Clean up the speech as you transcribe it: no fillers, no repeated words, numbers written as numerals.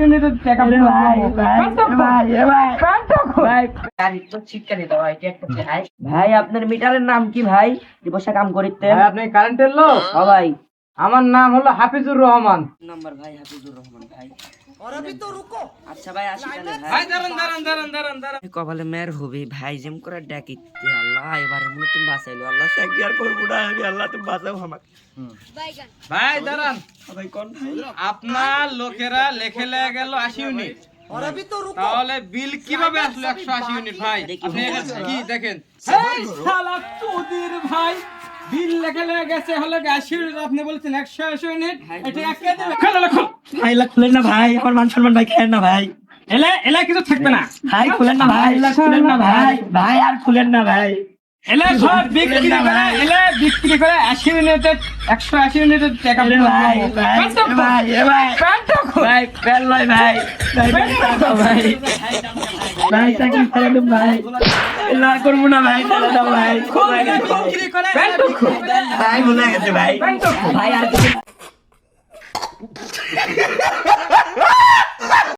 ইউনিটের টাকা ভাই আপনার মিটারের নাম কি ভাই? দিবসা কাম করিতে আপনি কারেন্টের লোক? ভাই আমার নাম হলো হাফিজুর রহমান। নাম্বার ভাই হাফিজুর রহমান ভাই। আচ্ছা ভাই আসি তাহলে ভাই দাঁড়ান। কপালে মেয়ের হবি ভাই জিম করে ডাকিতে আল্লাহ এবারে মনে তুমি বাঁচাইলো আল্লাহ সাকি আর করবো না আমি আল্লাহ তুমি বাঁচাও আমাকে ভাই দাঁড়ান, ভাই কোন ভাই আপনার লোকেরা লেখে লেগে গেল 80 ইউনিট, তাহলে বিল কিভাবে আসলো 180 ইউনিট? ভাই আপনি কি দেখেন, এই শালা চুদির ভাই, বিল লেখে লেগে গেছে হলো 80 ইউনিট, আপনি বলছেন 180 ইউনিট, এটা একে দেবে। ভাই লা খুলেন না ভাই আমার মান সম্মান ভাই খেয়েন না ভাই এলা কিছু থাকবে না, ভাই খুলেন না ভাই খুলেন না ভাই ভাই আর খুলেন না ভাই এলা সব বিক্রি করে 80 ইউনিটের 180 ইউনিটের টাকা ভাই ভাই ভাই ভাই পেল ভাই ভাই ভাই ভাই চাকরি ছেড়ে দেব ভাই না করবো না ভাই ছেড়ে দাও ভাই বিক্রি করে ভাই ভুলে গেছে ভাই ভাই আর